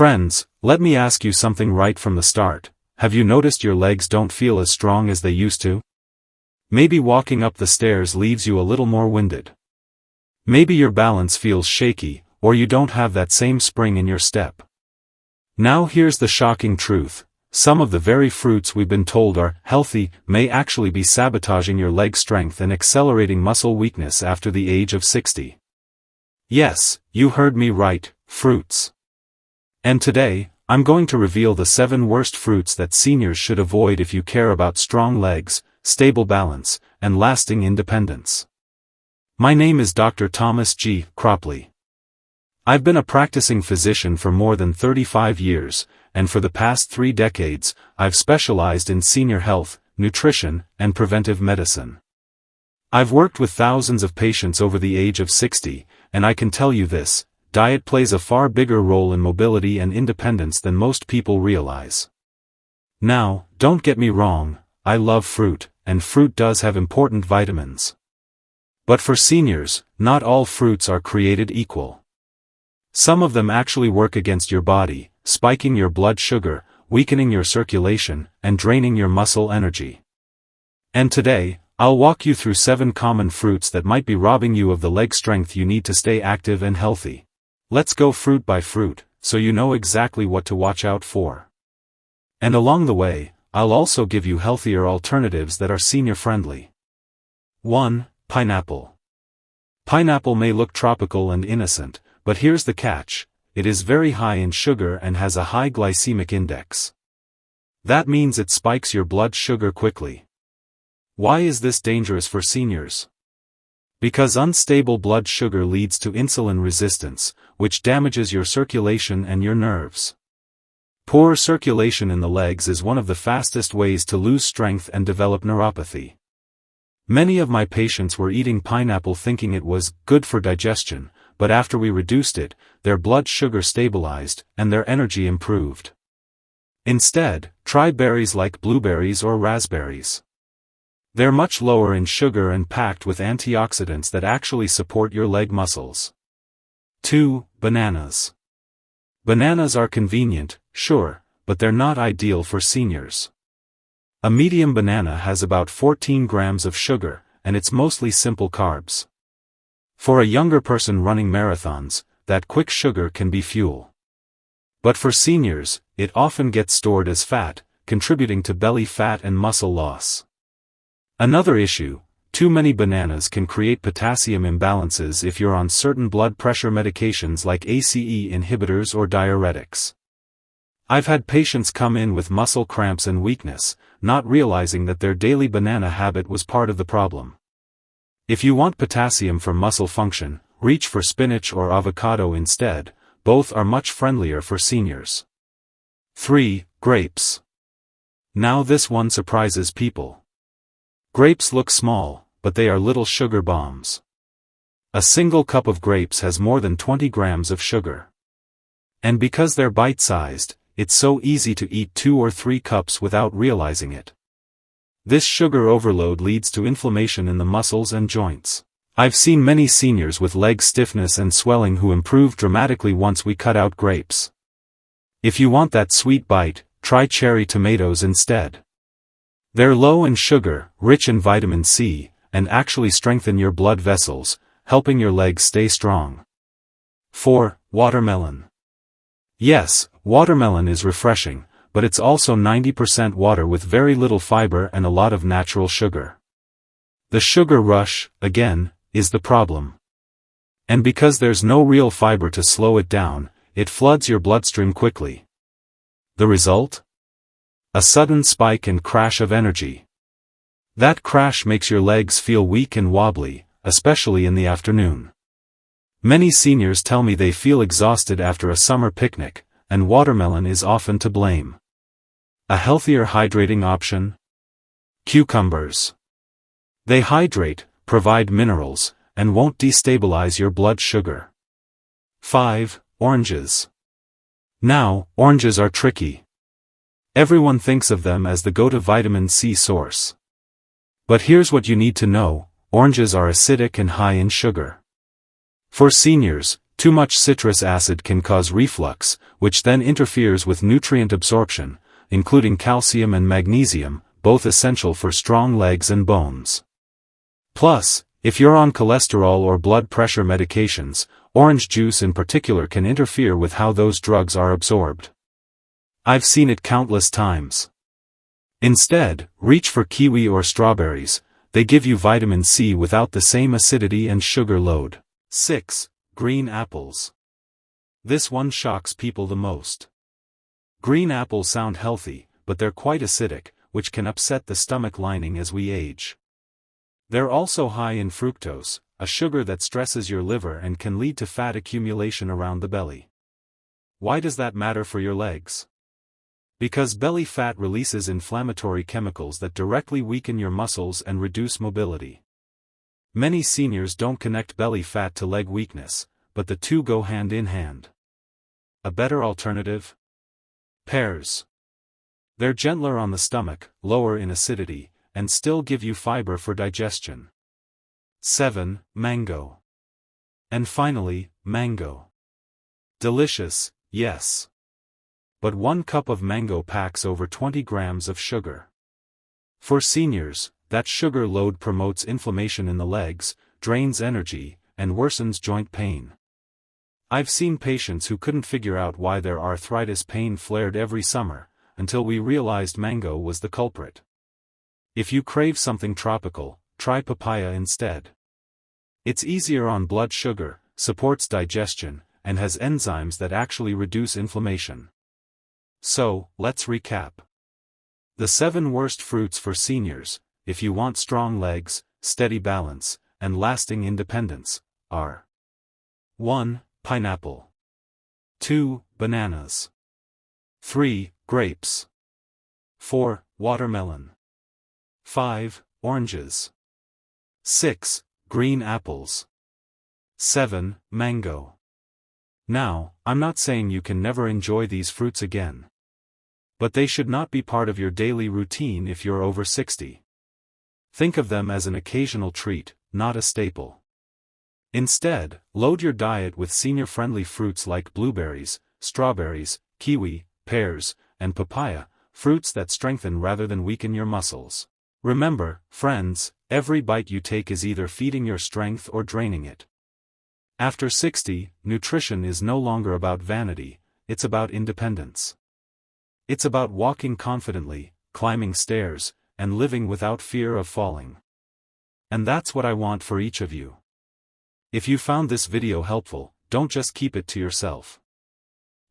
Friends, let me ask you something right from the start. Have you noticed your legs don't feel as strong as they used to? Maybe walking up the stairs leaves you a little more winded. Maybe your balance feels shaky, or you don't have that same spring in your step. Now here's the shocking truth. Some of the very fruits we've been told are healthy may actually be sabotaging your leg strength and accelerating muscle weakness after the age of 60. Yes, you heard me right, fruits. And today, I'm going to reveal the 7 worst fruits that seniors should avoid if you care about strong legs, stable balance, and lasting independence. My name is Dr. Thomas G. Cropley. I've been a practicing physician for more than 35 years, and for the past 3 decades, I've specialized in senior health, nutrition, and preventive medicine. I've worked with thousands of patients over the age of 60, and I can tell you this: diet plays a far bigger role in mobility and independence than most people realize. Now, don't get me wrong, I love fruit, and fruit does have important vitamins. But for seniors, not all fruits are created equal. Some of them actually work against your body, spiking your blood sugar, weakening your circulation, and draining your muscle energy. And today, I'll walk you through 7 common fruits that might be robbing you of the leg strength you need to stay active and healthy. Let's go fruit by fruit, so you know exactly what to watch out for. And along the way, I'll also give you healthier alternatives that are senior-friendly. 1. Pineapple. Pineapple may look tropical and innocent, but here's the catch: it is very high in sugar and has a high glycemic index. That means it spikes your blood sugar quickly. Why is this dangerous for seniors? Because unstable blood sugar leads to insulin resistance, which damages your circulation and your nerves. Poor circulation in the legs is one of the fastest ways to lose strength and develop neuropathy. Many of my patients were eating pineapple thinking it was good for digestion, but after we reduced it, their blood sugar stabilized, and their energy improved. Instead, try berries like blueberries or raspberries. They're much lower in sugar and packed with antioxidants that actually support your leg muscles. 2. Bananas. Bananas are convenient, sure, but they're not ideal for seniors. A medium banana has about 14 grams of sugar, and it's mostly simple carbs. For a younger person running marathons, that quick sugar can be fuel. But for seniors, it often gets stored as fat, contributing to belly fat and muscle loss. Another issue: too many bananas can create potassium imbalances if you're on certain blood pressure medications like ACE inhibitors or diuretics. I've had patients come in with muscle cramps and weakness, not realizing that their daily banana habit was part of the problem. If you want potassium for muscle function, reach for spinach or avocado instead. Both are much friendlier for seniors. 3. Grapes. Now this one surprises people. Grapes look small, but they are little sugar bombs. A single cup of grapes has more than 20 grams of sugar. And because they're bite-sized, it's so easy to eat 2 or 3 cups without realizing it. This sugar overload leads to inflammation in the muscles and joints. I've seen many seniors with leg stiffness and swelling who improved dramatically once we cut out grapes. If you want that sweet bite, try cherry tomatoes instead. They're low in sugar, rich in vitamin C, and actually strengthen your blood vessels, helping your legs stay strong. 4. Watermelon. Yes, watermelon is refreshing, but it's also 90% water with very little fiber and a lot of natural sugar. The sugar rush, again, is the problem. And because there's no real fiber to slow it down, it floods your bloodstream quickly. The result? A sudden spike and crash of energy. That crash makes your legs feel weak and wobbly, especially in the afternoon. Many seniors tell me they feel exhausted after a summer picnic, and watermelon is often to blame. A healthier hydrating option? Cucumbers. They hydrate, provide minerals, and won't destabilize your blood sugar. 5. Oranges. Now, oranges are tricky. Everyone thinks of them as the go-to vitamin C source. But here's what you need to know: oranges are acidic and high in sugar. For seniors, Too much citrus acid can cause reflux, which then interferes with nutrient absorption, including calcium and magnesium, both essential for strong legs and bones. Plus, if you're on cholesterol or blood pressure medications, orange juice in particular can interfere with how those drugs are absorbed. I've seen it countless times. Instead, reach for kiwi or strawberries. They give you vitamin C without the same acidity and sugar load. 6. Green apples. This one shocks people the most. Green apples sound healthy, but they're quite acidic, which can upset the stomach lining as we age. They're also high in fructose, a sugar that stresses your liver and can lead to fat accumulation around the belly. Why does that matter for your legs? Because belly fat releases inflammatory chemicals that directly weaken your muscles and reduce mobility. Many seniors don't connect belly fat to leg weakness, but the two go hand in hand. A better alternative? Pears. They're gentler on the stomach, lower in acidity, and still give you fiber for digestion. 7. Mango. And finally, mango. Delicious, yes. But 1 cup of mango packs over 20 grams of sugar. For seniors, that sugar load promotes inflammation in the legs, drains energy, and worsens joint pain. I've seen patients who couldn't figure out why their arthritis pain flared every summer, until we realized mango was the culprit. If you crave something tropical, try papaya instead. It's easier on blood sugar, supports digestion, and has enzymes that actually reduce inflammation. So, let's recap. The 7 worst fruits for seniors, if you want strong legs, steady balance, and lasting independence, are: 1. Pineapple. 2. Bananas. 3. Grapes. 4. Watermelon. 5. Oranges. 6. Green apples. 7. Mango. Now, I'm not saying you can never enjoy these fruits again. But they should not be part of your daily routine if you're over 60. Think of them as an occasional treat, not a staple. Instead, load your diet with senior-friendly fruits like blueberries, strawberries, kiwi, pears, and papaya, fruits that strengthen rather than weaken your muscles. Remember, friends, every bite you take is either feeding your strength or draining it. After 60, nutrition is no longer about vanity, it's about independence. It's about walking confidently, climbing stairs, and living without fear of falling. And that's what I want for each of you. If you found this video helpful, don't just keep it to yourself.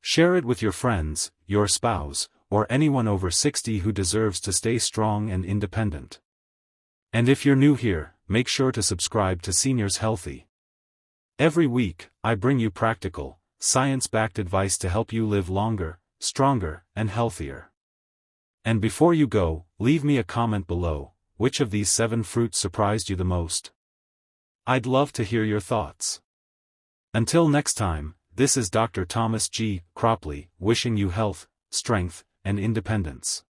Share it with your friends, your spouse, or anyone over 60 who deserves to stay strong and independent. And if you're new here, make sure to subscribe to Seniors Healthy. Every week, I bring you practical, science-backed advice to help you live longer, stronger, and healthier. And before you go, leave me a comment below. Which of these 7 fruits surprised you the most? I'd love to hear your thoughts. Until next time, this is Dr. Thomas G. Cropley, wishing you health, strength, and independence.